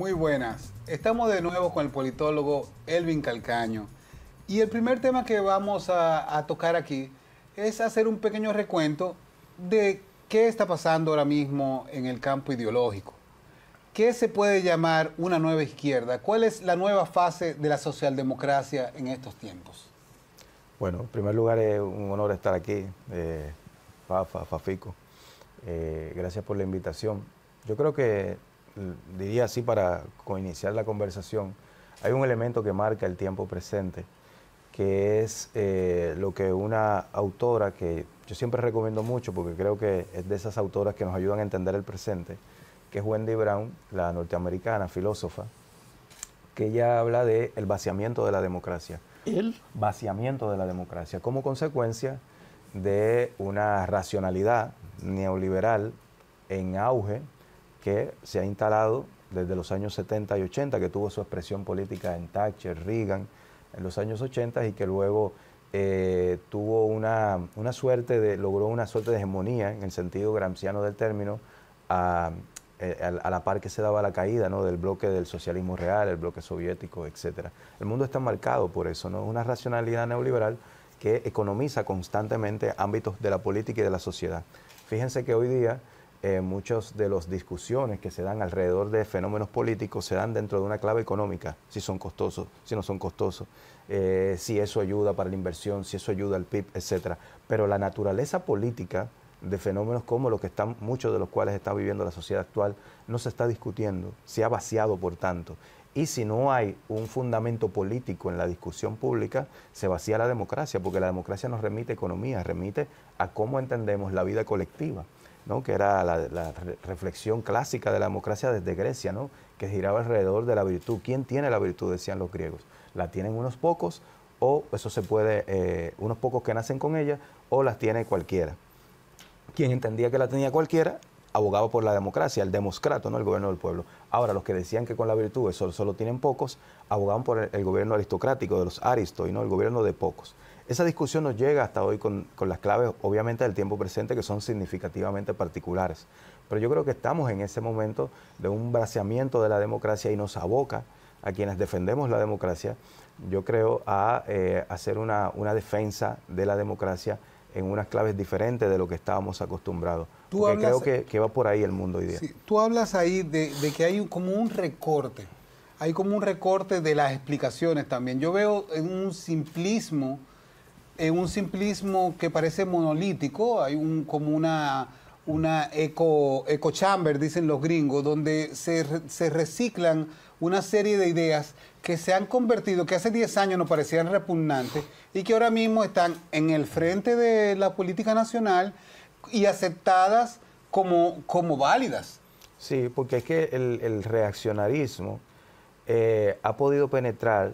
Muy buenas. Estamos de nuevo con el politólogo Elvin Calcaño. Y el primer tema que vamos a tocar aquí es hacer un pequeño recuento de qué está pasando ahora mismo en el campo ideológico. ¿Qué se puede llamar una nueva izquierda? ¿Cuál es la nueva fase de la socialdemocracia en estos tiempos? Bueno, en primer lugar es un honor estar aquí, Fafico. Gracias por la invitación. Yo creo que, diría así para iniciar la conversación, hay un elemento que marca el tiempo presente, que es lo que una autora que yo siempre recomiendo mucho, porque creo que es de esas autoras que nos ayudan a entender el presente, que es Wendy Brown, la norteamericana filósofa, que ella habla del vaciamiento de la democracia. El vaciamiento de la democracia como consecuencia de una racionalidad neoliberal en auge que se ha instalado desde los años 70 y 80, que tuvo su expresión política en Thatcher, Reagan, en los años 80 y que luego tuvo logró una suerte de hegemonía en el sentido gramsciano del término, a la par que se daba la caída, ¿no?, del bloque del socialismo real, el bloque soviético, etcétera. El mundo está marcado por eso, ¿no? Una racionalidad neoliberal que economiza constantemente ámbitos de la política y de la sociedad. Fíjense que hoy día muchas de las discusiones que se dan alrededor de fenómenos políticos se dan dentro de una clave económica, si son costosos, si no son costosos, si eso ayuda para la inversión, si eso ayuda al PIB, etcétera. Pero la naturaleza política de fenómenos como los que muchos de los cuales está viviendo la sociedad actual, no se está discutiendo, se ha vaciado por tanto. Y si no hay un fundamento político en la discusión pública, se vacía la democracia, porque la democracia nos remite a economía, remite a cómo entendemos la vida colectiva, ¿no?, que era la reflexión clásica de la democracia desde Grecia, ¿no?, que giraba alrededor de la virtud. ¿Quién tiene la virtud?, decían los griegos. ¿La tienen unos pocos o eso se puede, unos pocos que nacen con ella, o las tiene cualquiera? Quien entendía que la tenía cualquiera, abogaba por la democracia, el demoscrato, ¿no?, el gobierno del pueblo. Ahora, los que decían que con la virtud eso solo tienen pocos, abogaban por el gobierno aristocrático de los aristos, ¿no?, el gobierno de pocos. Esa discusión nos llega hasta hoy con las claves, obviamente, del tiempo presente, que son significativamente particulares. Pero yo creo que estamos en ese momento de un braceamiento de la democracia y nos aboca a quienes defendemos la democracia, yo creo, a hacer una defensa de la democracia en unas claves diferentes de lo que estábamos acostumbrados. Porque creo que va por ahí el mundo hoy día. Sí, tú hablas ahí de que hay como un recorte. Hay como un recorte de las explicaciones también. Yo veo en un simplismo que parece monolítico. Hay como una echo chamber, dicen los gringos, donde se reciclan una serie de ideas que se han convertido, que hace 10 años nos parecían repugnantes y que ahora mismo están en el frente de la política nacional y aceptadas como válidas. Sí, porque es que el reaccionarismo ha podido penetrar,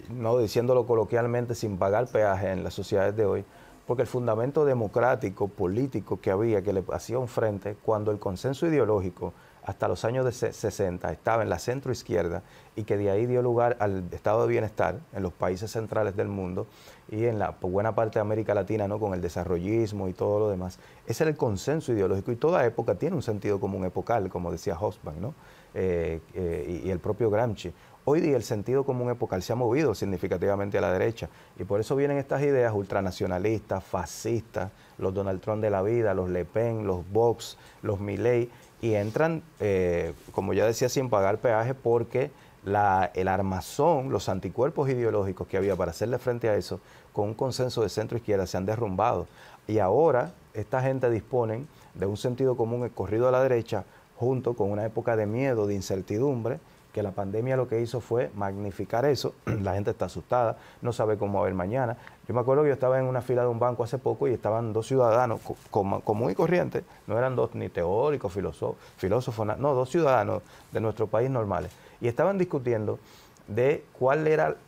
no diciéndolo coloquialmente, sin pagar peaje en las sociedades de hoy, porque el fundamento democrático, político que había, que le hacía un frente, cuando el consenso ideológico hasta los años de 60 estaba en la centroizquierda y que de ahí dio lugar al estado de bienestar en los países centrales del mundo y en la buena parte de América Latina, ¿no?, con el desarrollismo y todo lo demás. Ese era el consenso ideológico y toda época tiene un sentido común epocal, como decía Hobsbawm, ¿no?, y el propio Gramsci. Hoy día el sentido común epocal se ha movido significativamente a la derecha y por eso vienen estas ideas ultranacionalistas, fascistas, los Donald Trump de la vida, los Le Pen, los Vox, los Milei, y entran, como ya decía, sin pagar peaje porque el armazón, los anticuerpos ideológicos que había para hacerle frente a eso, con un consenso de centro-izquierda, se han derrumbado. Y ahora esta gente dispone de un sentido común corrido a la derecha, junto con una época de miedo, de incertidumbre, que la pandemia lo que hizo fue magnificar eso. La gente está asustada, no sabe cómo va a haber mañana. Yo me acuerdo que yo estaba en una fila de un banco hace poco y estaban dos ciudadanos común y corriente, no eran dos ni teóricos, filósofos, no, dos ciudadanos de nuestro país normales, y estaban discutiendo de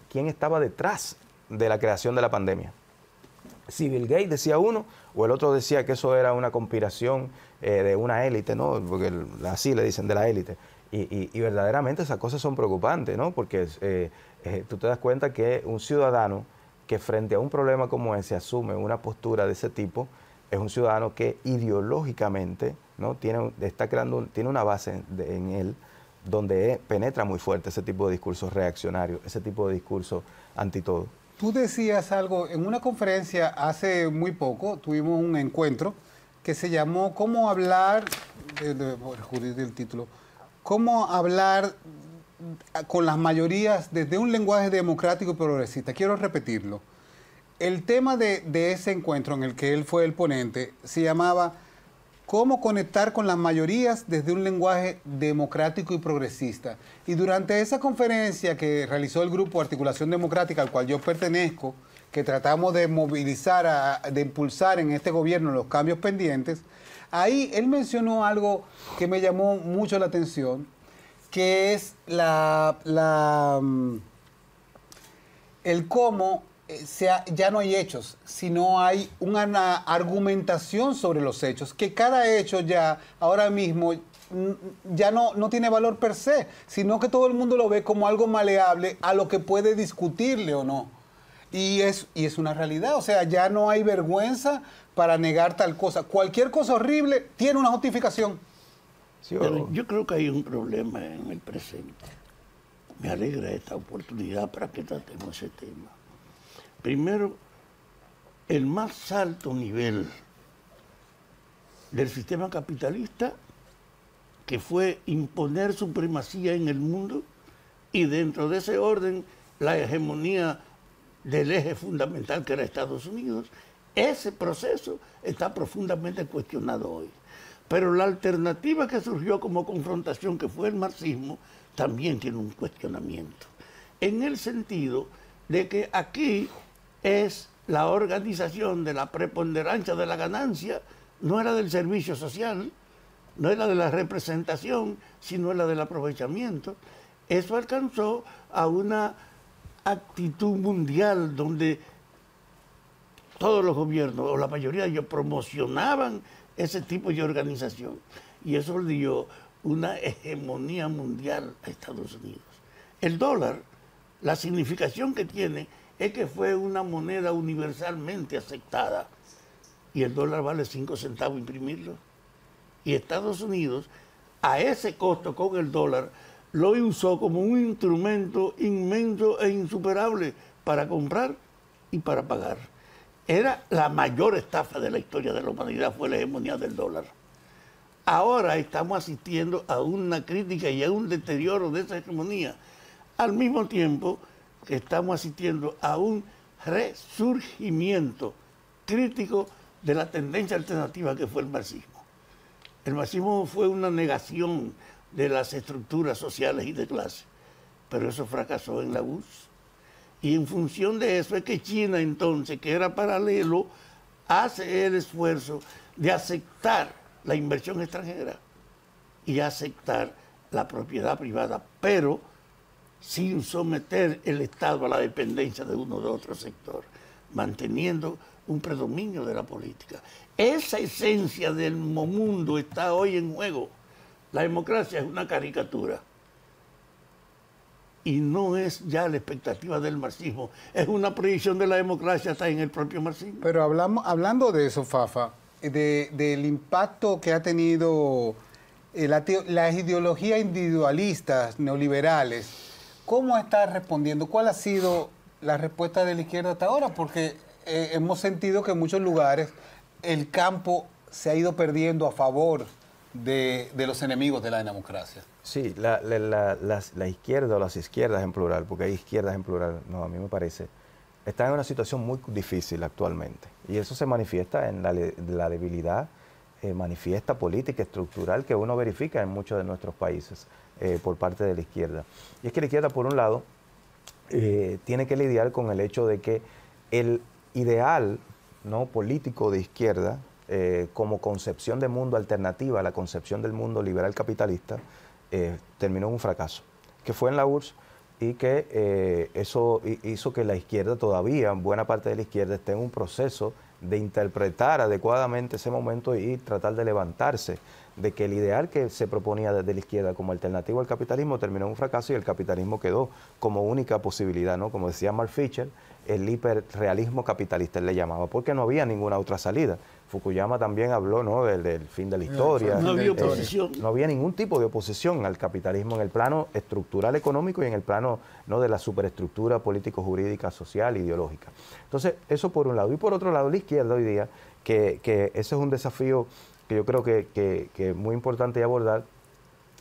quién estaba detrás de la creación de la pandemia. Si Bill Gates decía uno, o el otro decía que eso era una conspiración de una élite, ¿no?, porque así le dicen, de la élite. Y verdaderamente esas cosas son preocupantes, ¿no?, porque tú te das cuenta que un ciudadano que frente a un problema como ese asume una postura de ese tipo, es un ciudadano que ideológicamente, ¿no?, tiene una base en él donde penetra muy fuerte ese tipo de discursos reaccionarios, ese tipo de discursos anti todo. Tú decías algo en una conferencia hace muy poco, tuvimos un encuentro que se llamó ¿Cómo hablar? El título. ¿Cómo hablar con las mayorías desde un lenguaje democrático y progresista? Quiero repetirlo. El tema de ese encuentro en el que él fue el ponente se llamaba ¿Cómo conectar con las mayorías desde un lenguaje democrático y progresista? Y durante esa conferencia que realizó el Grupo Articulación Democrática, al cual yo pertenezco, que tratamos de movilizar, de impulsar en este gobierno los cambios pendientes, ahí él mencionó algo que me llamó mucho la atención, que es el cómo ya no hay hechos, sino hay una argumentación sobre los hechos, que cada hecho ya ahora mismo ya no tiene valor per se, sino que todo el mundo lo ve como algo maleable a lo que puede discutirle o no. Y es una realidad, o sea, ya no hay vergüenza para negar tal cosa. Cualquier cosa horrible tiene una justificación. Sí, pero yo creo que hay un problema en el presente. Me alegra esta oportunidad para que tratemos ese tema. Primero, el más alto nivel del sistema capitalista, que fue imponer supremacía en el mundo, y dentro de ese orden la hegemonía del eje fundamental que era Estados Unidos. Ese proceso está profundamente cuestionado hoy. Pero la alternativa que surgió como confrontación, que fue el marxismo, también tiene un cuestionamiento. En el sentido de que aquí es la organización de la preponderancia de la ganancia, no era del servicio social, no era de la representación, sino era del aprovechamiento. Eso alcanzó a una actitud mundial donde todos los gobiernos, o la mayoría de ellos, promocionaban ese tipo de organización. Y eso le dio una hegemonía mundial a Estados Unidos. El dólar, la significación que tiene es que fue una moneda universalmente aceptada. Y el dólar vale 5 centavos imprimirlo. Y Estados Unidos, a ese costo con el dólar, lo usó como un instrumento inmenso e insuperable para comprar y para pagar. Era la mayor estafa de la historia de la humanidad, fue la hegemonía del dólar. Ahora estamos asistiendo a una crítica y a un deterioro de esa hegemonía, al mismo tiempo que estamos asistiendo a un resurgimiento crítico de la tendencia alternativa que fue el marxismo. El marxismo fue una negación de las estructuras sociales y de clase, pero eso fracasó en la URSS. Y en función de eso es que China entonces, que era paralelo, hace el esfuerzo de aceptar la inversión extranjera y aceptar la propiedad privada, pero sin someter el Estado a la dependencia de uno de otro sector, manteniendo un predominio de la política. Esa esencia del mundo está hoy en juego. La democracia es una caricatura y no es ya la expectativa del marxismo, es una proyección de la democracia, está en el propio marxismo. Pero hablando de eso, Fafa, del impacto que ha tenido las ideologías individualistas neoliberales, ¿cómo está respondiendo? ¿Cuál ha sido la respuesta de la izquierda hasta ahora? Porque hemos sentido que en muchos lugares el campo se ha ido perdiendo a favor de los enemigos de la democracia. Sí, la izquierda o las izquierdas en plural, porque hay izquierdas en plural, no, a mí me parece, están en una situación muy difícil actualmente. Y eso se manifiesta en la debilidad manifiesta política estructural que uno verifica en muchos de nuestros países por parte de la izquierda. Y es que la izquierda, por un lado, tiene que lidiar con el hecho de que el ideal, ¿no?, político de izquierda, como concepción de mundo alternativa a la concepción del mundo liberal capitalista, terminó en un fracaso, que fue en la URSS y que eso hizo que la izquierda todavía, buena parte de la izquierda, esté en un proceso de interpretar adecuadamente ese momento y tratar de levantarse de que el ideal que se proponía desde la izquierda como alternativa al capitalismo terminó en un fracaso y el capitalismo quedó como única posibilidad, ¿no? Como decía Mark Fisher, el hiperrealismo capitalista él le llamaba, porque no había ninguna otra salida. Fukuyama también habló, ¿no?, del fin de la historia. No había oposición. No había ningún tipo de oposición al capitalismo en el plano estructural económico y en el plano, ¿no?, de la superestructura político-jurídica, social, ideológica. Entonces, eso por un lado. Y por otro lado, la izquierda hoy día, que ese es un desafío que yo creo que es muy importante abordar,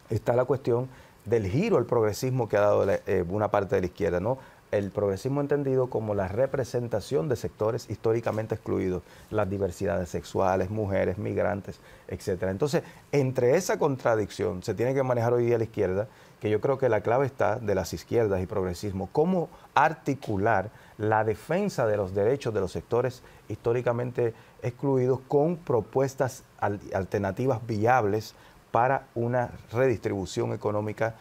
está la cuestión del giro al progresismo que ha dado una parte de la izquierda, ¿no? El progresismo entendido como la representación de sectores históricamente excluidos, las diversidades sexuales, mujeres, migrantes, etcétera. Entonces, entre esa contradicción se tiene que manejar hoy día la izquierda, que yo creo que la clave está de las izquierdas y progresismo, cómo articular la defensa de los derechos de los sectores históricamente excluidos con propuestas alternativas viables para una redistribución económica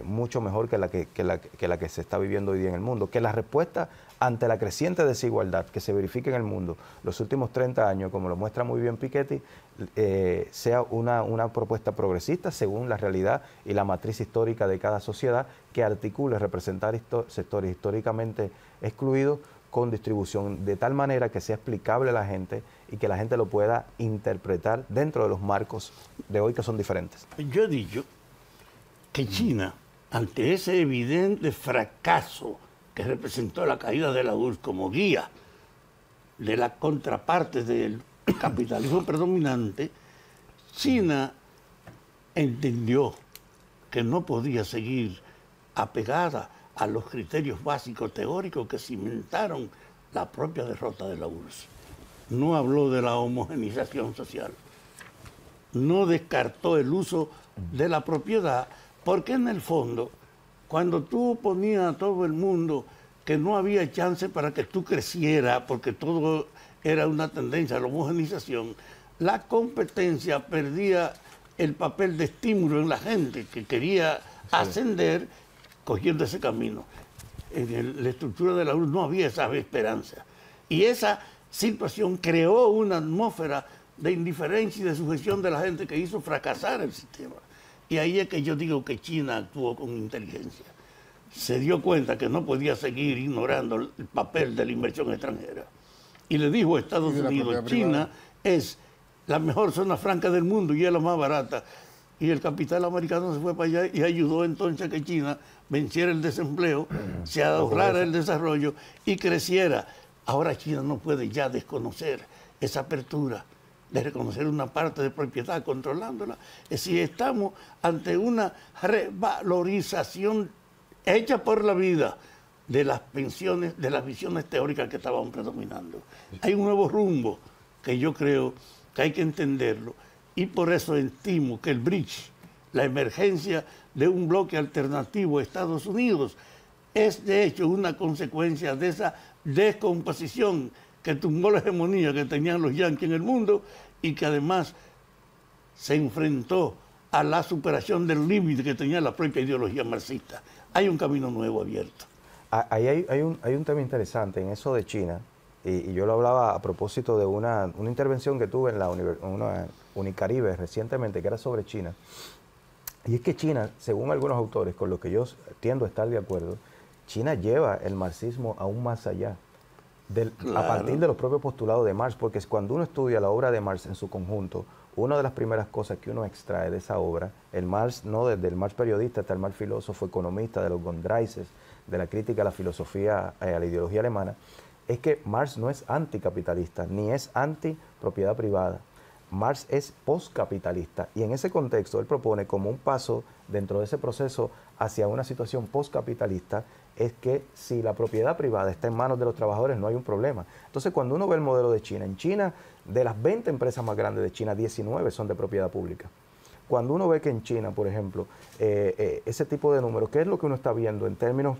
mucho mejor que la que se está viviendo hoy día en el mundo. Que la respuesta ante la creciente desigualdad que se verifica en el mundo los últimos 30 años, como lo muestra muy bien Piketty, sea una propuesta progresista según la realidad y la matriz histórica de cada sociedad, que articule representar sectores históricamente excluidos con distribución de tal manera que sea explicable a la gente y que la gente lo pueda interpretar dentro de los marcos de hoy que son diferentes. Yo he dicho que China, ante ese evidente fracaso que representó la caída de la URSS como guía de la contraparte del capitalismo predominante, China entendió que no podía seguir apegada a los criterios básicos teóricos que cimentaron la propia derrota de la URSS. No habló de la homogenización social, no descartó el uso de la propiedad, porque en el fondo, cuando tú ponías a todo el mundo que no había chance para que tú creciera, porque todo era una tendencia a la homogenización, la competencia perdía el papel de estímulo en la gente que quería ascender cogiendo ese camino. En la estructura de la URSS no había esa esperanza. Y esa situación creó una atmósfera de indiferencia y de sujeción de la gente que hizo fracasar el sistema. Y ahí es que yo digo que China actuó con inteligencia. Se dio cuenta que no podía seguir ignorando el papel de la inversión extranjera. Y le dijo a Estados Unidos, China es la mejor zona franca del mundo y es la más barata. Y el capital americano se fue para allá y ayudó entonces a que China venciera el desempleo, se ahorrara el desarrollo y creciera. Ahora China no puede ya desconocer esa apertura de reconocer una parte de propiedad controlándola. Es decir, estamos ante una revalorización hecha por la vida de las pensiones, de las visiones teóricas que estaban predominando. Hay un nuevo rumbo que yo creo que hay que entenderlo y por eso estimo que el BRICS, la emergencia de un bloque alternativo a Estados Unidos, es de hecho una consecuencia de esa descomposición que tumbó la hegemonía que tenían los yanquis en el mundo y que además se enfrentó a la superación del límite que tenía la propia ideología marxista. Hay un camino nuevo abierto. Ahí hay un tema interesante en eso de China, y yo lo hablaba a propósito de una intervención que tuve en una Unicaribe recientemente, que era sobre China. Y es que China, según algunos autores, con los que yo tiendo a estar de acuerdo, China lleva el marxismo aún más allá, a partir de los propios postulados de Marx, porque cuando uno estudia la obra de Marx en su conjunto, una de las primeras cosas que uno extrae de esa obra, el Marx, no desde el Marx periodista hasta el Marx filósofo, economista, de los Grundrises, de la crítica a la filosofía, a la ideología alemana, es que Marx no es anticapitalista, ni es antipropiedad privada. Marx es postcapitalista y en ese contexto él propone como un paso dentro de ese proceso hacia una situación postcapitalista es que si la propiedad privada está en manos de los trabajadores no hay un problema. Entonces cuando uno ve el modelo de China, en China de las 20 empresas más grandes de China, 19 son de propiedad pública. Cuando uno ve que en China, por ejemplo, ese tipo de números, ¿qué es lo que uno está viendo en términos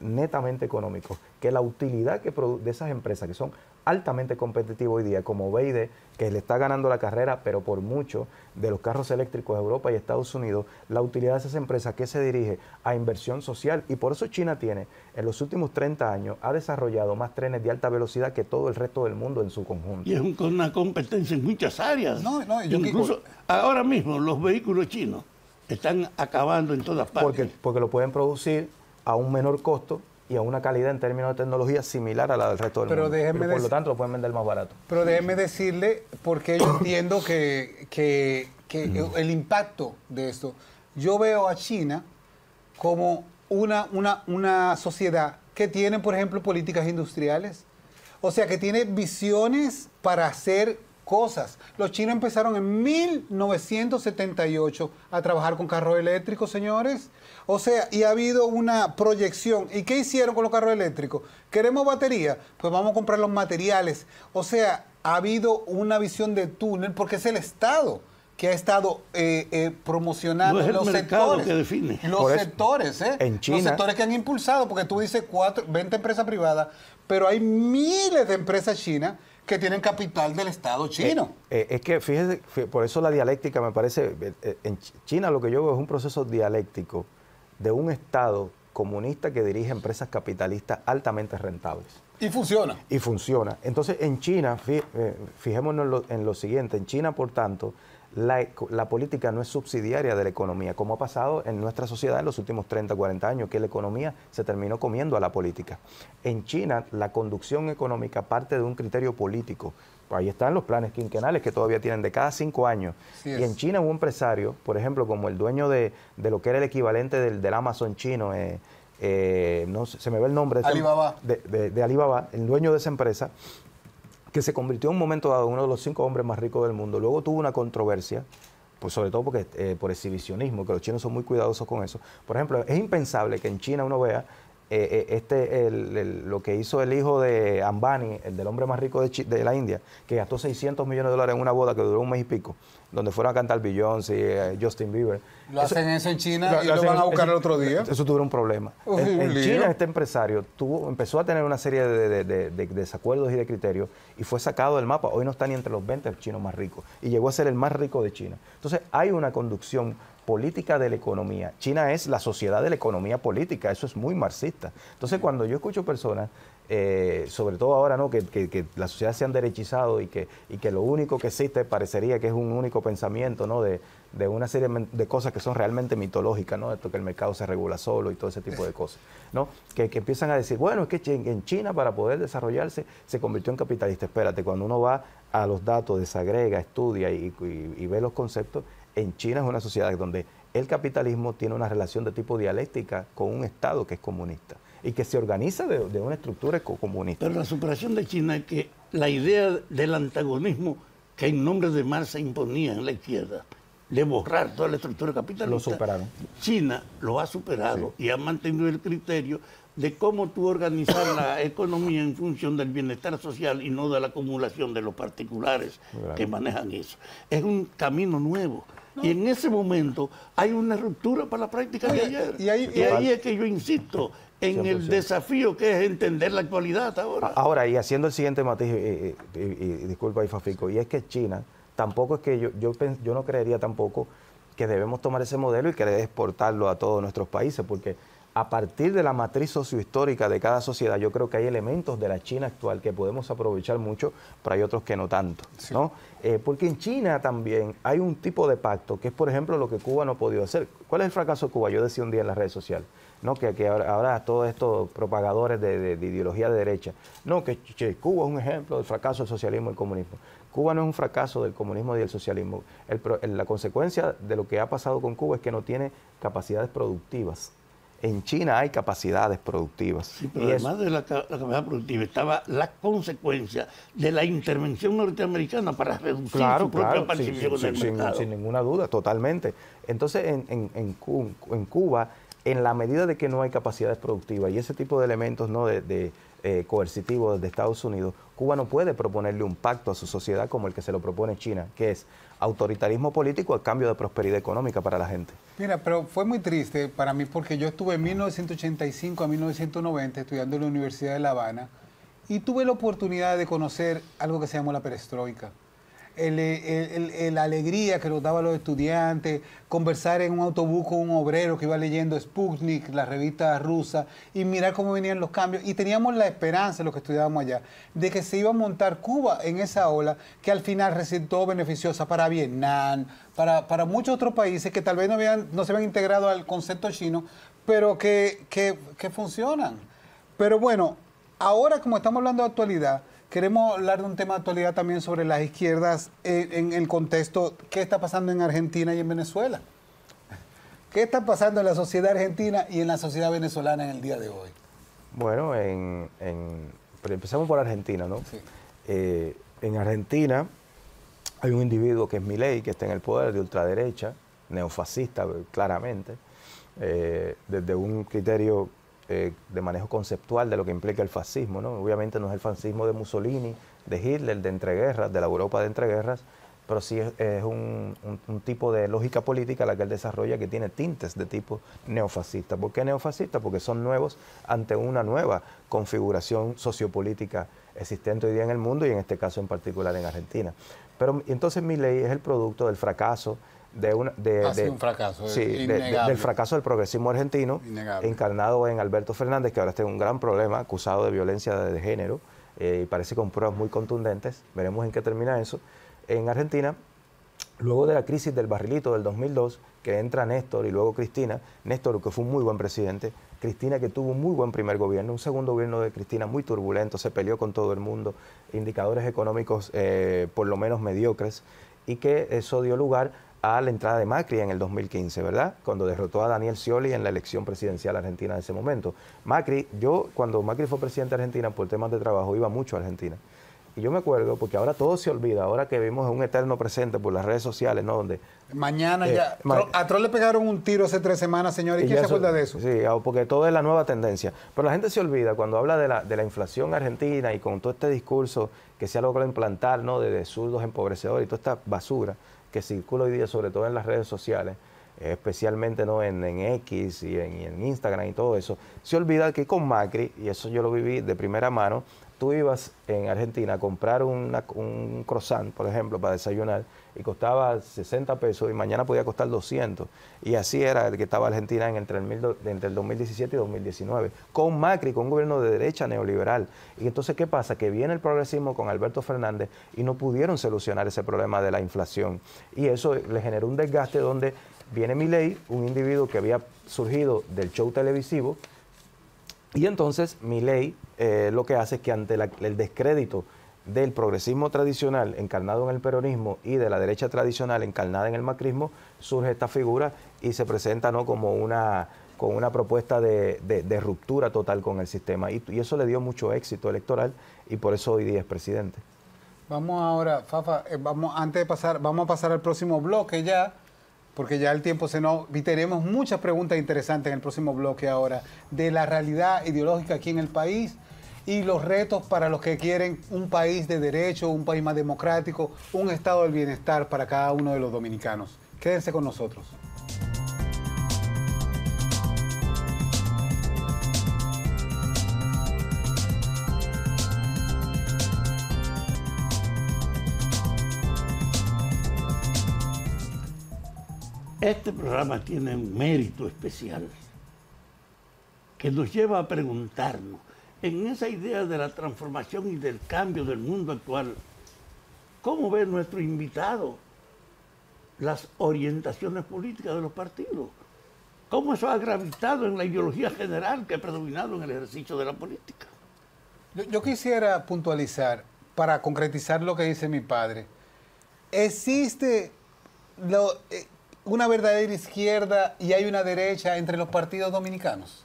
netamente económicos? Que la utilidad que de esas empresas que son altamente competitivas hoy día, como BYD, que le está ganando la carrera, pero por mucho, de los carros eléctricos de Europa y Estados Unidos, la utilidad de esas empresas que se dirige a inversión social, y por eso China tiene, en los últimos 30 años, ha desarrollado más trenes de alta velocidad que todo el resto del mundo en su conjunto. Y es una competencia en muchas áreas. Incluso ahora mismo los vehículos chinos están acabando en todas partes. Porque lo pueden producir a un menor costo y a una calidad en términos de tecnología similar a la del resto del mundo. Pero por lo tanto lo pueden vender más barato. Pero déjeme decirle, porque yo entiendo que el impacto de esto, yo veo a China como una sociedad que tiene, por ejemplo, políticas industriales, o sea, que tiene visiones para hacer cosas. Los chinos empezaron en 1978 a trabajar con carros eléctricos, señores. O sea, y ha habido una proyección. ¿Y qué hicieron con los carros eléctricos? ¿Queremos batería? Pues vamos a comprar los materiales. O sea, ha habido una visión de túnel porque es el Estado que ha estado promocionando los sectores. Que define. Los sectores, en China, los sectores que han impulsado, porque tú dices 20 empresas privadas, pero hay miles de empresas chinas que tienen capital del Estado chino. Es que fíjese, por eso la dialéctica me parece, en China lo que yo veo es un proceso dialéctico de un Estado comunista que dirige empresas capitalistas altamente rentables. Y funciona. Y funciona. Entonces, en China, fijémonos en lo siguiente, en China, por tanto, la política no es subsidiaria de la economía, como ha pasado en nuestra sociedad en los últimos 30, 40 años, que la economía se terminó comiendo a la política. En China, la conducción económica parte de un criterio político. Ahí están los planes quinquenales que todavía tienen de cada 5 años. Y en China un empresario, por ejemplo, como el dueño de lo que era el equivalente del Amazon chino, no se me ve el nombre. Alibaba. De Alibaba, el dueño de esa empresa, que se convirtió en un momento dado en uno de los 5 hombres más ricos del mundo. Luego tuvo una controversia, pues sobre todo porque por exhibicionismo, que los chinos son muy cuidadosos con eso. Por ejemplo, es impensable que en China uno vea lo que hizo el hijo de Ambani, el del hombre más rico de la India, que gastó $600 millones en una boda que duró un mes y pico, donde fueron a cantar Beyoncé, Justin Bieber. Hacen eso en China y lo van a buscar el otro día. Eso tuvo un problema. En China este empresario empezó a tener una serie de desacuerdos y de criterios y fue sacado del mapa. Hoy no está ni entre los 20 chinos más ricos y llegó a ser el más rico de China. Entonces hay una conducción política de la economía. China es la sociedad de la economía política, eso es muy marxista. Entonces, cuando yo escucho personas, sobre todo ahora, ¿no?, que la sociedad se han derechizado y que lo único que existe parecería que es un único pensamiento, ¿no?, de una serie de cosas que son realmente mitológicas, ¿no?, esto que el mercado se regula solo y todo ese tipo de cosas, ¿no?, que empiezan a decir, bueno, es que en China para poder desarrollarse se convirtió en capitalista. Espérate, cuando uno va a los datos, desagrega, estudia y ve los conceptos, en China es una sociedad donde el capitalismo tiene una relación de tipo dialéctica con un Estado que es comunista y que se organiza de una estructura comunista. Pero la superación de China es que la idea del antagonismo que en nombre de Marx se imponía en la izquierda, de borrar toda la estructura capitalista, lo superaron. China lo ha superado y ha mantenido el criterio de cómo tú organizar la economía en función del bienestar social y no de la acumulación de los particulares que manejan eso. Es un camino nuevo. Y en ese momento hay una ruptura para la práctica de ayer. Y ahí es que yo insisto en 100%. El desafío que es entender la actualidad ahora. Ahora, y haciendo el siguiente matiz, y disculpa ahí, Fafico, y es que China, tampoco es que yo no creería tampoco que debemos tomar ese modelo y querer exportarlo a todos nuestros países, porque a partir de la matriz sociohistórica de cada sociedad, yo creo que hay elementos de la China actual que podemos aprovechar mucho, pero hay otros que no tanto, ¿no? Porque en China también hay un tipo de pacto que es, por ejemplo, lo que Cuba no ha podido hacer. ¿Cuál es el fracaso de Cuba? Yo decía un día en las redes sociales, ¿no?, que ahora todos estos propagadores de ideología de derecha, no, que Cuba es un ejemplo del fracaso del socialismo y el comunismo. Cuba no es un fracaso del comunismo y del socialismo. La consecuencia de lo que ha pasado con Cuba es que no tiene capacidades productivas. En China hay capacidades productivas. Sí, pero además de la capacidad productiva estaba la consecuencia de la intervención norteamericana para reducir su propia participación en el mercado. Sin ninguna duda, totalmente. Entonces, en Cuba, en la medida de que no hay capacidades productivas y ese tipo de elementos, ¿no?, coercitivos de Estados Unidos, Cuba no puede proponerle un pacto a su sociedad como el que se lo propone China, que es autoritarismo político a cambio de prosperidad económica para la gente. Mira, pero fue muy triste para mí porque yo estuve en 1985 a 1990 estudiando en la Universidad de La Habana y tuve la oportunidad de conocer algo que se llamó la perestroika. La alegría que nos daban los estudiantes, conversar en un autobús con un obrero que iba leyendo Sputnik, la revista rusa, y mirar cómo venían los cambios. Y teníamos la esperanza, los que estudiábamos allá, de que se iba a montar Cuba en esa ola que al final resultó beneficiosa para Vietnam, para muchos otros países que tal vez no se habían integrado al concepto chino, pero que funcionan. Pero bueno, ahora como estamos hablando de actualidad, queremos hablar de un tema de actualidad también sobre las izquierdas en el contexto, ¿qué está pasando en Argentina y en Venezuela? ¿Qué está pasando en la sociedad argentina y en la sociedad venezolana en el día de hoy? Bueno, pero empezamos por Argentina, ¿no? Sí. En Argentina hay un individuo que es Milei, que está en el poder, de ultraderecha, neofascista claramente, desde un criterio de manejo conceptual de lo que implica el fascismo, ¿no? Obviamente no es el fascismo de Mussolini, de Hitler, de entreguerras, de la Europa de entreguerras, pero sí es un tipo de lógica política la que él desarrolla que tiene tintes de tipo neofascista. ¿Por qué neofascista? Porque son nuevos ante una nueva configuración sociopolítica existente hoy día en el mundo y en este caso en particular en Argentina. Pero entonces Milei es el producto del fracaso un fracaso, sí, del fracaso del progresismo argentino, innegable, encarnado en Alberto Fernández, que ahora está en un gran problema, acusado de violencia de género, y parece con pruebas muy contundentes. Veremos en qué termina eso. En Argentina, luego de la crisis del barrilito del 2002, que entra Néstor y luego Cristina, Néstor que fue un muy buen presidente, Cristina que tuvo un muy buen primer gobierno, un segundo gobierno de Cristina muy turbulento, se peleó con todo el mundo, indicadores económicos por lo menos mediocres, y que eso dio lugar a la entrada de Macri en el 2015, ¿verdad? Cuando derrotó a Daniel Scioli en la elección presidencial argentina de ese momento. Cuando Macri fue presidente de Argentina por temas de trabajo, iba mucho a Argentina. Y yo me acuerdo, porque ahora todo se olvida, ahora que vimos un eterno presente por las redes sociales, ¿no? Donde mañana ya. A Trump le pegaron un tiro hace 3 semanas, señor. ¿Y quién se acuerda de eso? Sí, porque todo es la nueva tendencia. Pero la gente se olvida cuando habla de la inflación argentina y con todo este discurso que se ha logrado implantar, ¿no? De zurdos empobrecedores y toda esta basura que circula hoy día, sobre todo en las redes sociales, especialmente, ¿no? en X y en Instagram y todo eso. Se olvida que con Macri, y eso yo lo viví de primera mano, tú ibas en Argentina a comprar un croissant, por ejemplo, para desayunar, y costaba 60 pesos y mañana podía costar 200. Y así era que estaba Argentina entre el 2017 y 2019, con Macri, con un gobierno de derecha neoliberal. Y entonces, ¿qué pasa? Que viene el progresismo con Alberto Fernández y no pudieron solucionar ese problema de la inflación. Y eso le generó un desgaste donde viene Milei, un individuo que había surgido del show televisivo, y entonces Milei lo que hace es que ante el descrédito del progresismo tradicional encarnado en el peronismo y de la derecha tradicional encarnada en el macrismo, surge esta figura y se presenta, ¿no? como con una propuesta de ruptura total con el sistema. Y eso le dio mucho éxito electoral y por eso hoy día es presidente. Vamos ahora, Fafa, vamos a pasar al próximo bloque ya, porque ya el tiempo se nos... Y tenemos muchas preguntas interesantes en el próximo bloque ahora, de la realidad ideológica aquí en el país y los retos para los que quieren un país de derecho, un país más democrático, un estado del bienestar para cada uno de los dominicanos. Quédense con nosotros. Este programa tiene un mérito especial que nos lleva a preguntarnos, en esa idea de la transformación y del cambio del mundo actual, ¿cómo ve nuestro invitado las orientaciones políticas de los partidos? ¿Cómo eso ha gravitado en la ideología general que ha predominado en el ejercicio de la política? Yo quisiera puntualizar, para concretizar lo que dice mi padre. ¿Existe una verdadera izquierda y hay una derecha entre los partidos dominicanos?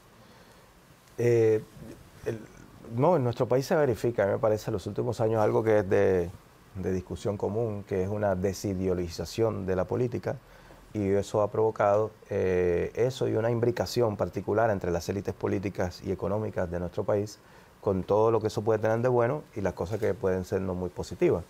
No, en nuestro país se verifica, a mí me parece, en los últimos años algo que es de discusión común, que es una desideologización de la política, y eso ha provocado eso y una imbricación particular entre las élites políticas y económicas de nuestro país, con todo lo que eso puede tener de bueno y las cosas que pueden ser no muy positivas.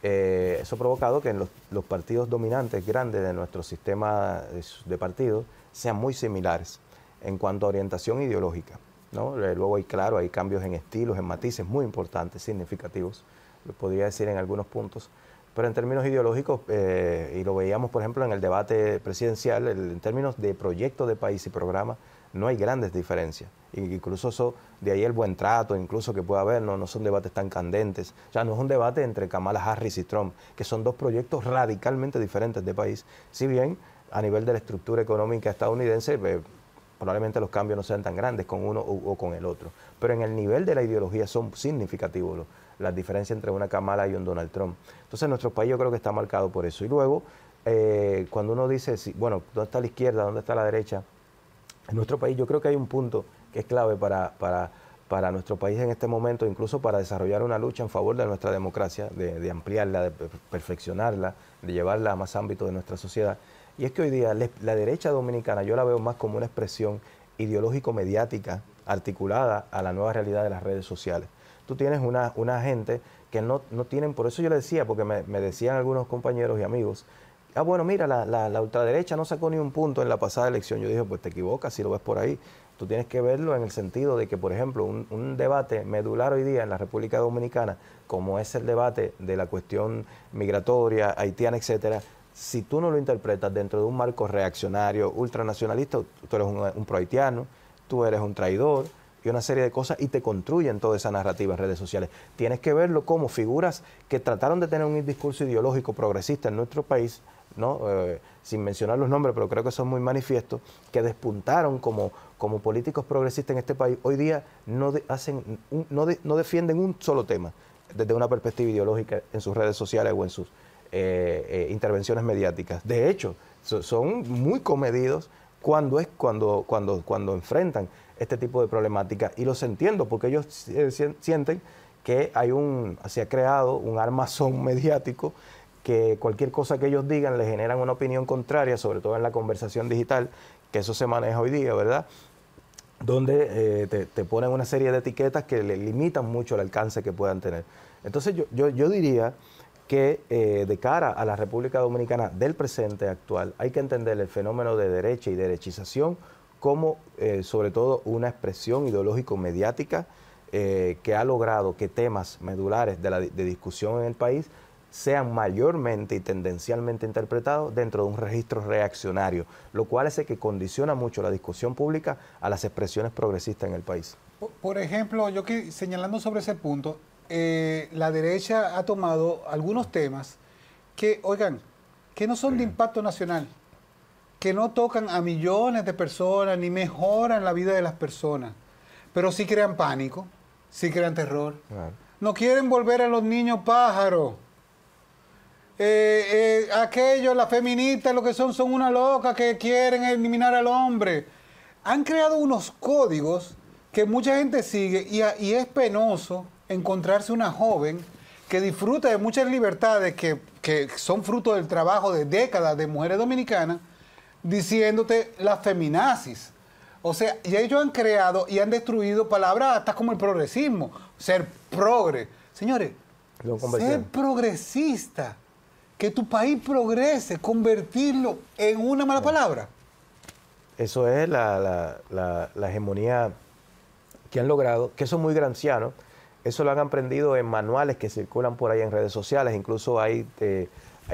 Eso ha provocado que los partidos dominantes grandes de nuestro sistema de partidos sean muy similares en cuanto a orientación ideológica, ¿no? Luego hay cambios en estilos, en matices muy importantes, significativos, lo podría decir en algunos puntos, pero en términos ideológicos, y lo veíamos por ejemplo en el debate presidencial, en términos de proyecto de país y programa, no hay grandes diferencias. Incluso eso, de ahí el buen trato, incluso que pueda haber, no son debates tan candentes. O sea, no es un debate entre Kamala Harris y Trump, que son dos proyectos radicalmente diferentes de país. Si bien, a nivel de la estructura económica estadounidense, probablemente los cambios no sean tan grandes con uno o con el otro. Pero en el nivel de la ideología son significativos las diferencias entre una Kamala y un Donald Trump. Entonces nuestro país yo creo que está marcado por eso. Y luego, cuando uno dice, bueno, ¿dónde está la izquierda? ¿Dónde está la derecha? En nuestro país yo creo que hay un punto que es clave para nuestro país en este momento, incluso para desarrollar una lucha en favor de nuestra democracia, de ampliarla, de perfeccionarla, de llevarla a más ámbitos de nuestra sociedad. Y es que hoy día la derecha dominicana yo la veo más como una expresión ideológico-mediática articulada a la nueva realidad de las redes sociales. Tú tienes una gente que no tienen, por eso yo le decía, porque me decían algunos compañeros y amigos, bueno, mira, la ultraderecha no sacó ni un punto en la pasada elección. Yo dije, pues te equivocas si lo ves por ahí. Tú tienes que verlo en el sentido de que, por ejemplo, un debate medular hoy día en la República Dominicana, como es el debate de la cuestión migratoria, haitiana, etcétera, si tú no lo interpretas dentro de un marco reaccionario, ultranacionalista, tú eres un prohaitiano, tú eres un traidor, y una serie de cosas, y te construyen toda esa narrativa en redes sociales. Tienes que verlo como figuras que trataron de tener un discurso ideológico progresista en nuestro país, ¿no? Sin mencionar los nombres, pero creo que son muy manifiestos, que despuntaron como políticos progresistas en este país. Hoy día no defienden un solo tema desde una perspectiva ideológica en sus redes sociales o en sus intervenciones mediáticas. De hecho, son muy comedidos cuando enfrentan este tipo de problemáticas, y los entiendo porque ellos sienten que se ha creado un armazón mediático que cualquier cosa que ellos digan le generan una opinión contraria, sobre todo en la conversación digital, que eso se maneja hoy día, ¿verdad? Donde te ponen una serie de etiquetas que le limitan mucho el alcance que puedan tener. Entonces yo diría que de cara a la República Dominicana del presente actual hay que entender el fenómeno de derecha y derechización como sobre todo una expresión ideológico-mediática que ha logrado que temas medulares de discusión en el país sean mayormente y tendencialmente interpretados dentro de un registro reaccionario, lo cual es el que condiciona mucho la discusión pública a las expresiones progresistas en el país. Por ejemplo, señalando sobre ese punto, la derecha ha tomado algunos temas que, oigan, que no son de impacto nacional, que no tocan a millones de personas ni mejoran la vida de las personas, pero sí crean pánico, sí crean terror. Claro. No quieren volver a los niños pájaros. Aquellos, las feministas, lo que son una loca que quieren eliminar al hombre. Han creado unos códigos que mucha gente sigue y es penoso encontrarse una joven que disfruta de muchas libertades que son fruto del trabajo de décadas de mujeres dominicanas, diciéndote las feminazis. O sea, y ellos han creado y han destruido palabras hasta como el progresismo, ser progre. Señores, ser progresista, que tu país progrese, convertirlo en una mala palabra. Eso es la hegemonía que han logrado, que eso es muy gramsciano. Eso lo han aprendido en manuales que circulan por ahí en redes sociales. Incluso hay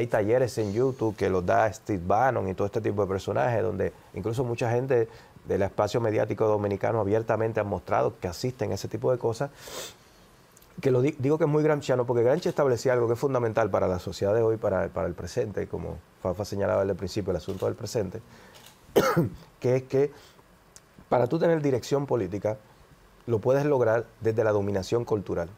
talleres en YouTube que los da Steve Bannon y todo este tipo de personajes, donde incluso mucha gente del espacio mediático dominicano abiertamente han mostrado que asisten a ese tipo de cosas. Que digo que es muy gramsciano porque Gramsci establecía algo que es fundamental para la sociedad de hoy, para el presente, como Fafa señalaba desde el principio, el asunto del presente, que es que para tú tener dirección política lo puedes lograr desde la dominación cultural.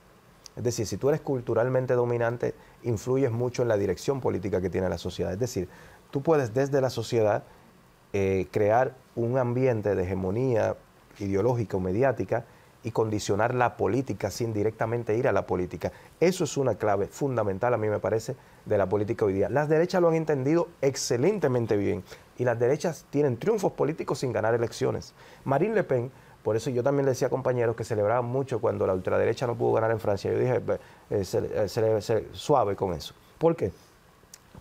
Es decir, si tú eres culturalmente dominante, influyes mucho en la dirección política que tiene la sociedad. Es decir, tú puedes desde la sociedad crear un ambiente de hegemonía ideológica o mediática y condicionar la política sin directamente ir a la política. Eso es una clave fundamental, a mí me parece, de la política hoy día. Las derechas lo han entendido excelentemente bien y las derechas tienen triunfos políticos sin ganar elecciones. Marine Le Pen, por eso yo también le decía a compañeros que celebraban mucho cuando la ultraderecha no pudo ganar en Francia. Yo dije, suave con eso. ¿Por qué?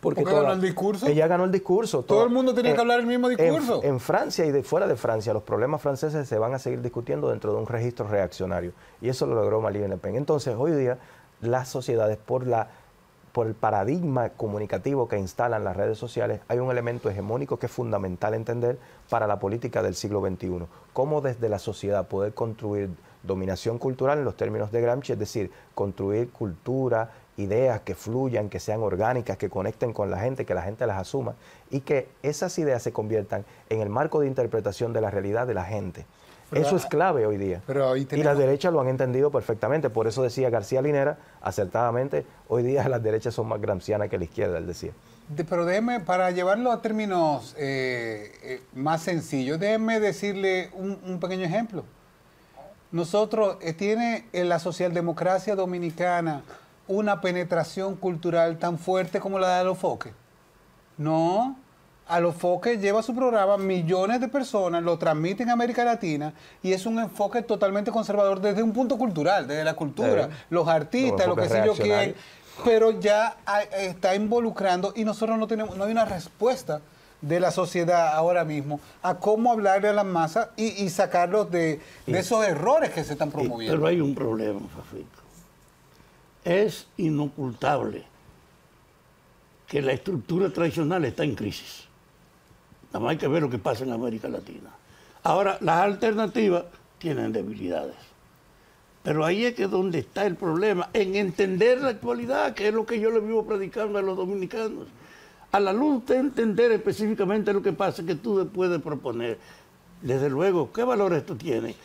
Porque ganó el discurso. Ella ganó el discurso. Todo el mundo tenía que hablar el mismo discurso. En Francia y fuera de Francia, los problemas franceses se van a seguir discutiendo dentro de un registro reaccionario. Y eso lo logró Marine Le Pen. Entonces, hoy día, las sociedades, por el paradigma comunicativo que instalan las redes sociales, hay un elemento hegemónico que es fundamental entender para la política del siglo XXI. Cómo desde la sociedad poder construir dominación cultural en los términos de Gramsci, es decir, construir cultura, ideas que fluyan, que sean orgánicas, que conecten con la gente, que la gente las asuma y que esas ideas se conviertan en el marco de interpretación de la realidad de la gente. Pero eso es clave hoy día. Y las derechas lo han entendido perfectamente. Por eso decía García Linera, acertadamente, hoy día las derechas son más gramscianas que la izquierda, él decía. Pero déjeme, para llevarlo a términos más sencillos, déjeme decirle un pequeño ejemplo. Nosotros, tiene la socialdemocracia dominicana una penetración cultural tan fuerte como la de Alofoque. No, Alofoque lleva su programa, millones de personas lo transmiten en América Latina y es un enfoque totalmente conservador desde un punto cultural, desde la cultura, los artistas, lo que sé yo quién, pero ya está involucrando y nosotros no hay una respuesta de la sociedad ahora mismo a cómo hablarle a las masas y sacarlos de esos errores que se están promoviendo. Pero hay un problema, Fafito. Es inocultable que la estructura tradicional está en crisis. Nada más hay que ver lo que pasa en América Latina. Ahora, las alternativas tienen debilidades. Pero ahí es que es donde está el problema, en entender la actualidad, que es lo que yo le vivo predicando a los dominicanos. A la luz de entender específicamente lo que pasa, que tú puedes proponer, desde luego, ¿qué valores tú tienes?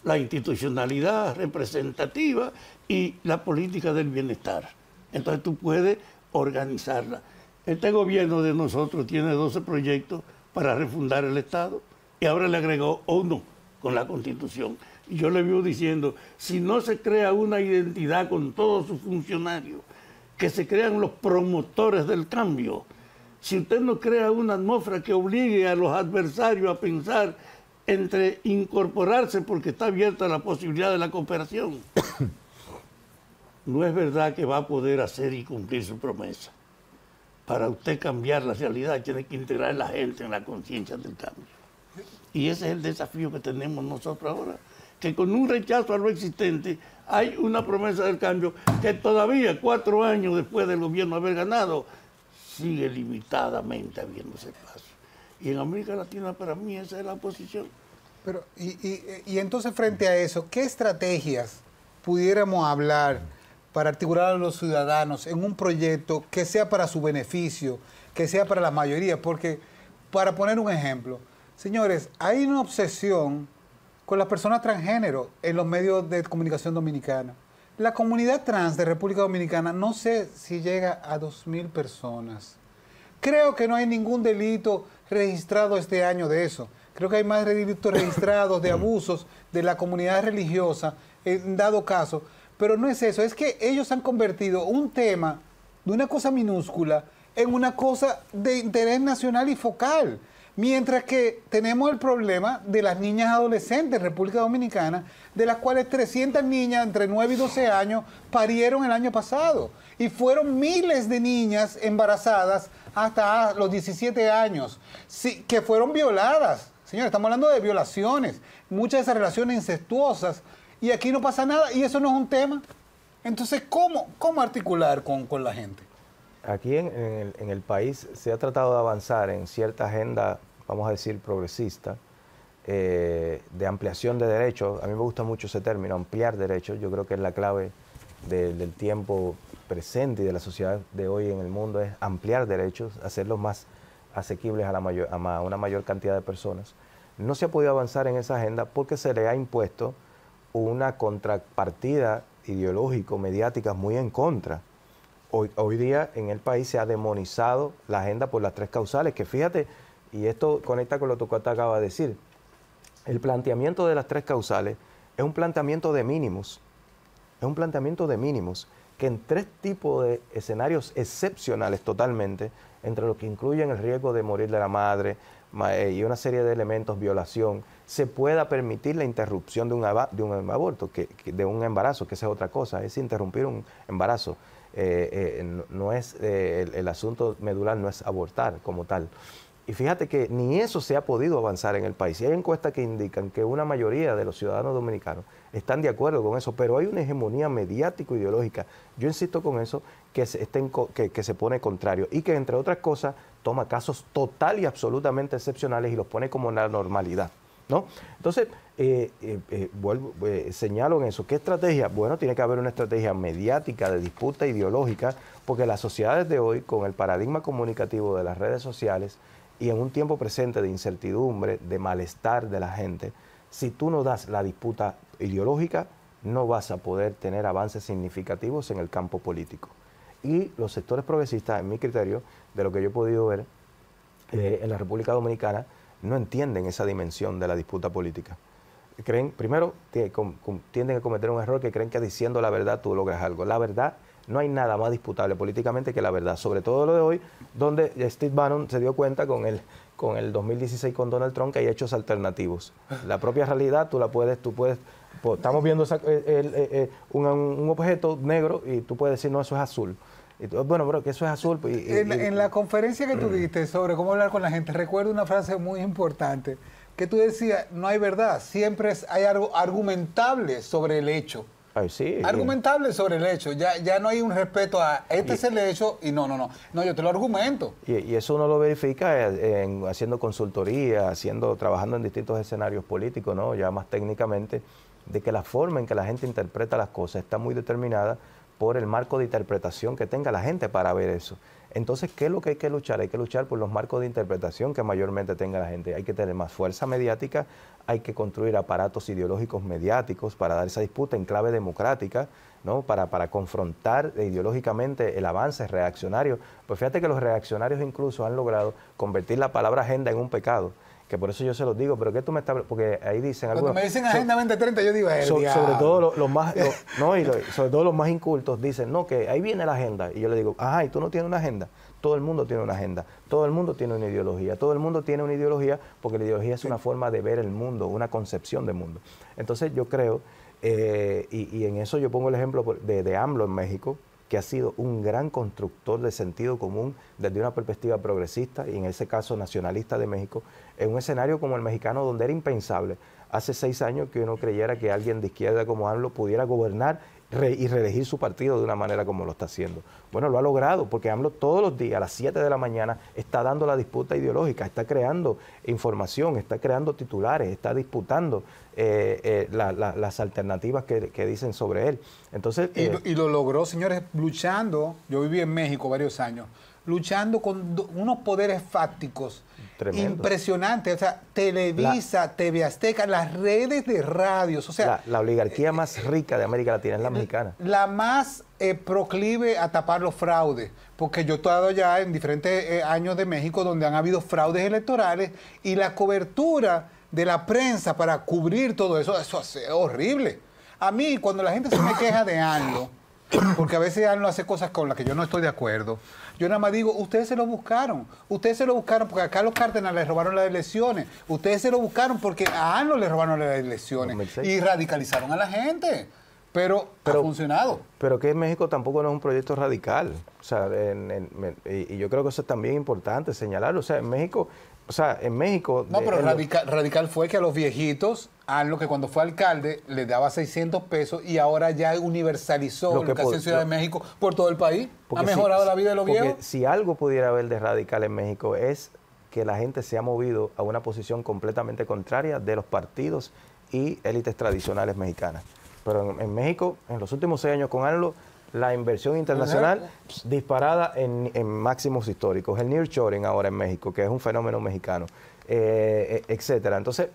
La institucionalidad representativa y la política del bienestar. Entonces tú puedes organizarla. Este gobierno de nosotros tiene 12 proyectos para refundar el Estado y ahora le agregó uno con la Constitución. Y yo le vivo diciendo, si no se crea una identidad con todos sus funcionarios, que se crean los promotores del cambio, si usted no crea una atmósfera que obligue a los adversarios a pensar entre incorporarse porque está abierta la posibilidad de la cooperación, no es verdad que va a poder hacer y cumplir su promesa. Para usted cambiar la realidad tiene que integrar a la gente en la conciencia del cambio. Y ese es el desafío que tenemos nosotros ahora, que con un rechazo a lo existente hay una promesa del cambio que todavía 4 años después del gobierno haber ganado sigue limitadamente habiéndose paso. Y en América Latina para mí esa es la posición. Pero, y entonces frente a eso, ¿qué estrategias pudiéramos hablar para articular a los ciudadanos en un proyecto que sea para su beneficio, que sea para la mayoría? Porque, para poner un ejemplo, señores, hay una obsesión con las personas transgénero en los medios de comunicación dominicana. La comunidad trans de República Dominicana no sé si llega a 2.000 personas. Creo que no hay ningún delito registrado este año de eso. Creo que hay más delitos registrados de abusos de la comunidad religiosa, en dado caso. Pero no es eso, es que ellos han convertido un tema de una cosa minúscula en una cosa de interés nacional y focal. Mientras que tenemos el problema de las niñas adolescentes en República Dominicana, de las cuales 300 niñas entre 9 y 12 años parieron el año pasado. Y fueron miles de niñas embarazadas hasta los 17 años, sí, que fueron violadas. Señores, estamos hablando de violaciones, muchas de esas relaciones incestuosas, y aquí no pasa nada, y eso no es un tema. Entonces, ¿cómo articular con la gente? Aquí en el país se ha tratado de avanzar en cierta agenda, vamos a decir, progresista, de ampliación de derechos. A mí me gusta mucho ese término, ampliar derechos. Yo creo que es la clave del tiempo presente y de la sociedad de hoy en el mundo, es ampliar derechos, hacerlos más asequibles a una mayor cantidad de personas. No se ha podido avanzar en esa agenda porque se le ha impuesto una contrapartida ideológico-mediática muy en contra. Hoy día en el país se ha demonizado la agenda por las 3 causales, que fíjate, y esto conecta con lo que tú acabas de decir, el planteamiento de las 3 causales es un planteamiento de mínimos, que en 3 tipos de escenarios excepcionales totalmente, entre los que incluyen el riesgo de morir de la madre y una serie de elementos, violación, se pueda permitir la interrupción de un aborto, de un embarazo, que esa es otra cosa, es interrumpir un embarazo. No es el asunto medular, no es abortar como tal. Y fíjate que ni eso se ha podido avanzar en el país. Y hay encuestas que indican que una mayoría de los ciudadanos dominicanos están de acuerdo con eso, pero hay una hegemonía mediático-ideológica, yo insisto con eso, que se pone contrario y que, entre otras cosas, toma casos total y absolutamente excepcionales y los pone como una normalidad. ¿no? Entonces, señalo en eso. ¿Qué estrategia? Bueno, tiene que haber una estrategia mediática de disputa ideológica, porque las sociedades de hoy, con el paradigma comunicativo de las redes sociales y en un tiempo presente de incertidumbre, de malestar de la gente, si tú no das la disputa ideológica, no vas a poder tener avances significativos en el campo político. Y los sectores progresistas, en mi criterio, de lo que yo he podido ver en la República Dominicana, no entienden esa dimensión de la disputa política. Creen, primero, tienden a cometer un error que creen que diciendo la verdad tú logras algo. La verdad, no hay nada más disputable políticamente que la verdad, sobre todo lo de hoy, donde Steve Bannon se dio cuenta con el 2016 con Donald Trump que hay hechos alternativos. La propia realidad estamos viendo un objeto negro y tú puedes decir, no, eso es azul. Bueno, bro, que eso es azul. En la conferencia que tú diste sobre cómo hablar con la gente, recuerdo una frase muy importante, que tú decías, no hay verdad, siempre hay algo argumentable sobre el hecho. Ay, sí, argumentable sobre el hecho, ya no hay un respeto a este es el hecho y no, yo te lo argumento. Y eso uno lo verifica haciendo consultoría, trabajando en distintos escenarios políticos, ¿no? Ya más técnicamente, de que la forma en que la gente interpreta las cosas está muy determinada por el marco de interpretación que tenga la gente para ver eso. Entonces, ¿qué es lo que hay que luchar? Hay que luchar por los marcos de interpretación que mayormente tenga la gente. Hay que tener más fuerza mediática, hay que construir aparatos ideológicos mediáticos para dar esa disputa en clave democrática, ¿no? Para confrontar ideológicamente el avance reaccionario. Pues fíjate que los reaccionarios incluso han logrado convertir la palabra agenda en un pecado. Que por eso yo se los digo, pero ¿qué tú me estás...? Porque ahí dicen... Cuando me dicen Agenda 2030, yo digo... sobre todo sobre todo los más incultos dicen, no, que ahí viene la agenda. Y yo le digo, ajá, ¿y tú no tienes una agenda? Todo el mundo tiene una agenda, todo el mundo tiene una ideología, todo el mundo tiene una ideología porque la ideología es una forma de ver el mundo, una concepción de mundo. Entonces yo creo, y en eso yo pongo el ejemplo de AMLO en México, que ha sido un gran constructor de sentido común desde una perspectiva progresista y en ese caso nacionalista de México, en un escenario como el mexicano donde era impensable hace 6 años que uno creyera que alguien de izquierda como AMLO pudiera gobernar y reelegir su partido de una manera como lo está haciendo. Bueno, lo ha logrado porque AMLO todos los días a las 7 de la mañana está dando la disputa ideológica, está creando información, está creando titulares, está disputando las alternativas que dicen sobre él. Entonces, y lo logró, señores, luchando. Yo viví en México varios años, luchando con unos poderes fácticos tremendo, impresionantes. O sea, Televisa, TV Azteca, las redes de radios. O sea, la oligarquía más rica de América Latina es la mexicana. La más proclive a tapar los fraudes. Porque yo he estado ya en diferentes años de México donde han habido fraudes electorales y la cobertura de la prensa para cubrir todo eso es horrible. A mí, cuando la gente se me queja de AMLO, porque a veces AMLO hace cosas con las que yo no estoy de acuerdo, yo nada más digo, ustedes se lo buscaron porque acá los Cárdenas les robaron las elecciones, ustedes se lo buscaron porque a AMLO le robaron las elecciones y radicalizaron a la gente. Pero ha funcionado. Pero que en México tampoco no es un proyecto radical. O sea, y yo creo que eso es también importante señalarlo. O sea, en México... No, pero radical fue que a los viejitos, AMLO, que cuando fue alcalde, les daba 600 pesos y ahora ya universalizó lo que hace en Ciudad de México por todo el país. Ha mejorado la vida de los viejos. Porque si algo pudiera haber de radical en México es que la gente se ha movido a una posición completamente contraria de los partidos y élites tradicionales mexicanas. Pero en México, en los últimos 6 años con AMLO, la inversión internacional disparada en máximos históricos. El nearshoring ahora en México, que es un fenómeno mexicano, etcétera. Entonces,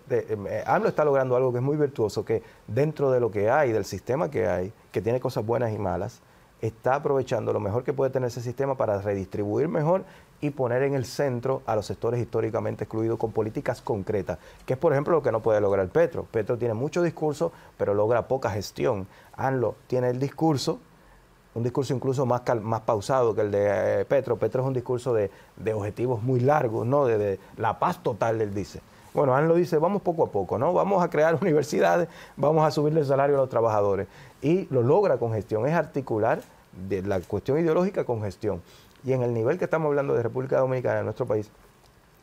AMLO está logrando algo que es muy virtuoso, que dentro de lo que hay, del sistema que hay, que tiene cosas buenas y malas, está aprovechando lo mejor que puede tener ese sistema para redistribuir mejor y poner en el centro a los sectores históricamente excluidos con políticas concretas, que es, por ejemplo, lo que no puede lograr Petro. Petro tiene mucho discurso, pero logra poca gestión. AMLO tiene el discurso, un discurso incluso más pausado que el de Petro. Petro es un discurso de objetivos muy largos, ¿no? De la paz total, él dice. Bueno, AMLO dice, vamos poco a poco, ¿no? Vamos a crear universidades, vamos a subirle el salario a los trabajadores. Y lo logra con gestión, es articular de la cuestión ideológica con gestión. Y en el nivel que estamos hablando de República Dominicana, en nuestro país,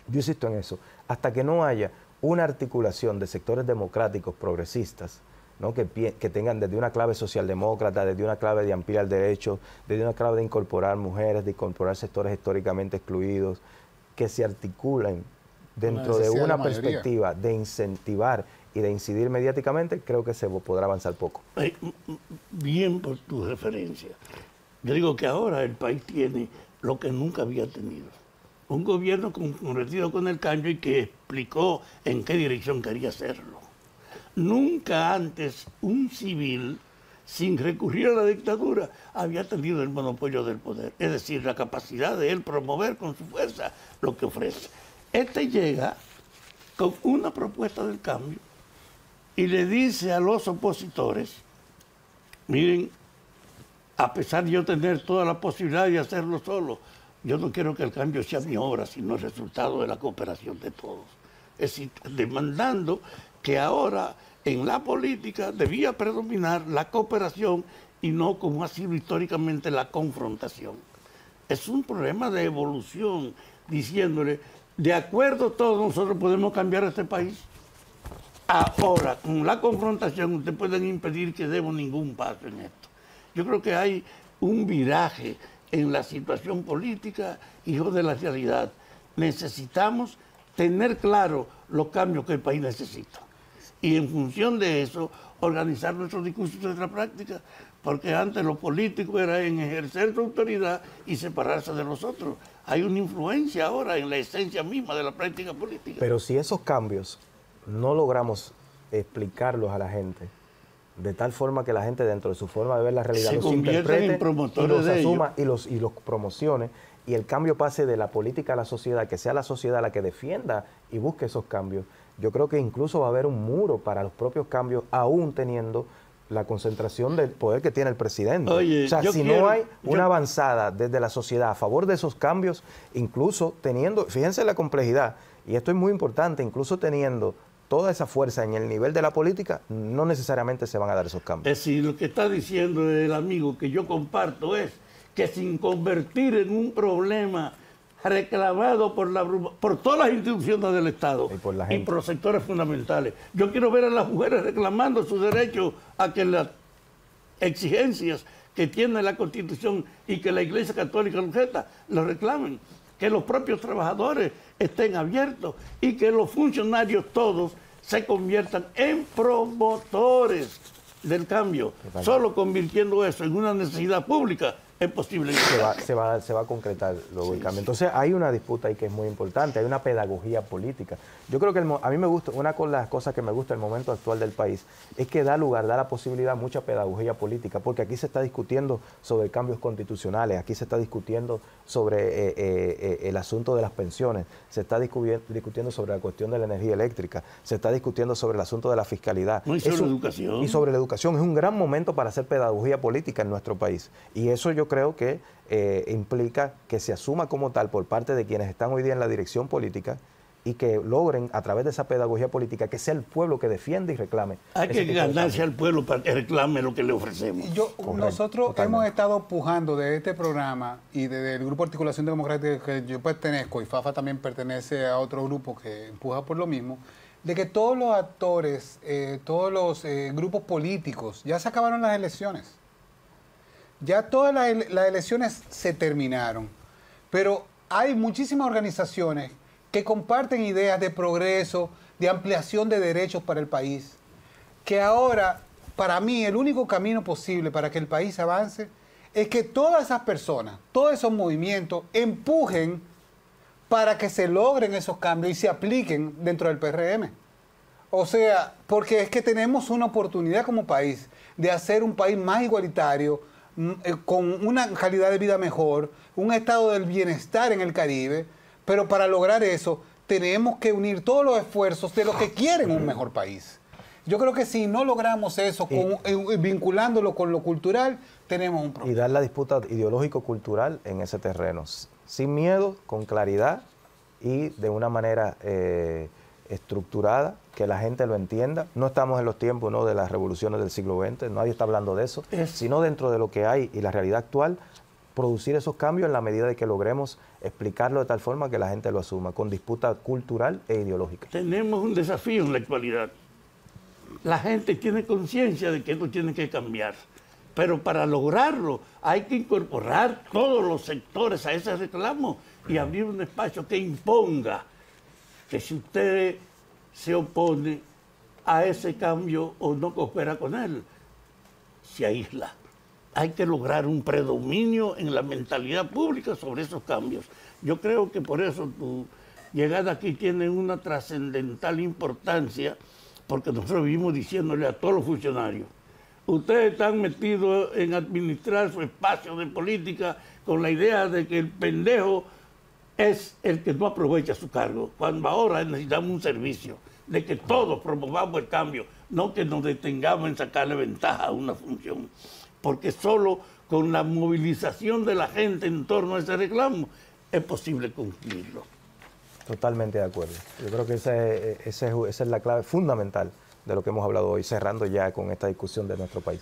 yo insisto en eso, hasta que no haya una articulación de sectores democráticos progresistas, ¿no? que tengan desde una clave socialdemócrata, desde una clave de ampliar derechos, desde una clave de incorporar mujeres, de incorporar sectores históricamente excluidos, que se articulen dentro de una perspectiva de incentivar y de incidir mediáticamente, creo que se podrá avanzar poco. Bien por tu referencia. Yo digo que ahora el país tiene lo que nunca había tenido. Un gobierno comprometido con el cambio y que explicó en qué dirección quería hacerlo. Nunca antes un civil, sin recurrir a la dictadura, había tenido el monopolio del poder. Es decir, la capacidad de él promover con su fuerza lo que ofrece. Este llega con una propuesta del cambio y le dice a los opositores, miren, a pesar de yo tener toda la posibilidad de hacerlo solo, yo no quiero que el cambio sea mi obra, sino el resultado de la cooperación de todos. Es decir, demandando que ahora en la política debía predominar la cooperación y no como ha sido históricamente la confrontación. Es un problema de evolución, diciéndole, de acuerdo todos nosotros podemos cambiar este país. Ahora, con la confrontación, ustedes pueden impedir que demos ningún paso en esto. Yo creo que hay un viraje en la situación política, hijo de la realidad. Necesitamos tener claro los cambios que el país necesita. Y en función de eso, organizar nuestros discursos y nuestra práctica, porque antes lo político era en ejercer su autoridad y separarse de los otros. Hay una influencia ahora en la esencia misma de la práctica política. Pero si esos cambios no logramos explicarlos a la gente, de tal forma que la gente dentro de su forma de ver la realidad se los interprete en promotores y los asuma y los promocione, y el cambio pase de la política a la sociedad, que sea la sociedad la que defienda y busque esos cambios. Yo creo que incluso va a haber un muro para los propios cambios, aún teniendo la concentración del poder que tiene el presidente. Oye, o sea, si no hay una avanzada desde la sociedad a favor de esos cambios, incluso teniendo, fíjense la complejidad, y esto es muy importante, incluso teniendo toda esa fuerza en el nivel de la política, no necesariamente se van a dar esos cambios. Es decir, lo que está diciendo el amigo que yo comparto es que sin convertir en un problema reclamado por todas las instituciones del Estado y por los sectores fundamentales. Yo quiero ver a las mujeres reclamando su derecho a que las exigencias que tiene la Constitución y que la Iglesia Católica objeta, lo reclamen. Que los propios trabajadores estén abiertos y que los funcionarios todos se conviertan en promotores del cambio. Solo convirtiendo eso en una necesidad pública es posible. Se va a concretar luego el cambio. Entonces hay una disputa ahí que es muy importante, hay una pedagogía política. Yo creo que a mí me gusta, una de las cosas que me gusta del momento actual del país es que da la posibilidad a mucha pedagogía política, porque aquí se está discutiendo sobre cambios constitucionales, aquí se está discutiendo sobre el asunto de las pensiones, se está discutiendo sobre la cuestión de la energía eléctrica, se está discutiendo sobre el asunto de la fiscalidad. Y sobre la educación. Y sobre la educación. Es un gran momento para hacer pedagogía política en nuestro país. Y eso yo creo que implica que se asuma como tal por parte de quienes están hoy día en la dirección política y que logren, a través de esa pedagogía política, que sea el pueblo que defiende y reclame. Hay que ganarse al pueblo para que reclame lo que le ofrecemos. Nosotros hemos estado pujando de este programa y desde el Grupo Articulación Democrática que yo pertenezco, y FAFA también pertenece a otro grupo que empuja por lo mismo, de que todos los actores, todos los grupos políticos, ya se acabaron las elecciones. Ya todas las elecciones se terminaron, pero hay muchísimas organizaciones que comparten ideas de progreso, de ampliación de derechos para el país, que ahora, para mí, el único camino posible para que el país avance es que todas esas personas, todos esos movimientos empujen para que se logren esos cambios y se apliquen dentro del PRM. O sea, porque es que tenemos una oportunidad como país de hacer un país más igualitario, con una calidad de vida mejor, un estado del bienestar en el Caribe, pero para lograr eso tenemos que unir todos los esfuerzos de los que quieren un mejor país. Yo creo que si no logramos eso, vinculándolo con lo cultural, tenemos un problema. Y dar la disputa ideológico-cultural en ese terreno, sin miedo, con claridad y de una manera estructurada, que la gente lo entienda. No estamos en los tiempos, ¿no?, de las revoluciones del siglo XX, nadie está hablando de eso, sino dentro de lo que hay y la realidad actual, producir esos cambios en la medida de que logremos explicarlo de tal forma que la gente lo asuma, con disputa cultural e ideológica. Tenemos un desafío en la actualidad. La gente tiene conciencia de que esto tiene que cambiar, pero para lograrlo hay que incorporar todos los sectores a ese reclamo y abrir un espacio que imponga que si usted se opone a ese cambio o no coopera con él, se aísla. Hay que lograr un predominio en la mentalidad pública sobre esos cambios. Yo creo que por eso tu llegada aquí tiene una trascendental importancia, porque nosotros vivimos diciéndole a todos los funcionarios: ustedes están metidos en administrar su espacio de política con la idea de que el pendejo es el que no aprovecha su cargo, cuando ahora necesitamos un servicio, de que todos promovamos el cambio, no que nos detengamos en sacarle ventaja a una función, porque solo con la movilización de la gente en torno a ese reclamo es posible cumplirlo. Totalmente de acuerdo. Yo creo que esa es la clave fundamental de lo que hemos hablado hoy, cerrando ya con esta discusión de nuestro país.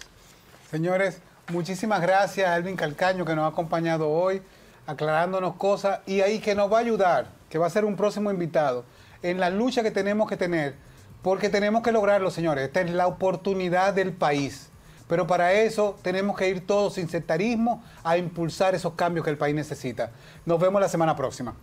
Señores, muchísimas gracias a Elvin Calcaño, que nos ha acompañado hoy, aclarándonos cosas, y ahí que nos va a ayudar, que va a ser un próximo invitado, en la lucha que tenemos que tener, porque tenemos que lograrlo, señores. Esta es la oportunidad del país. Pero para eso tenemos que ir todos sin sectarismo a impulsar esos cambios que el país necesita. Nos vemos la semana próxima.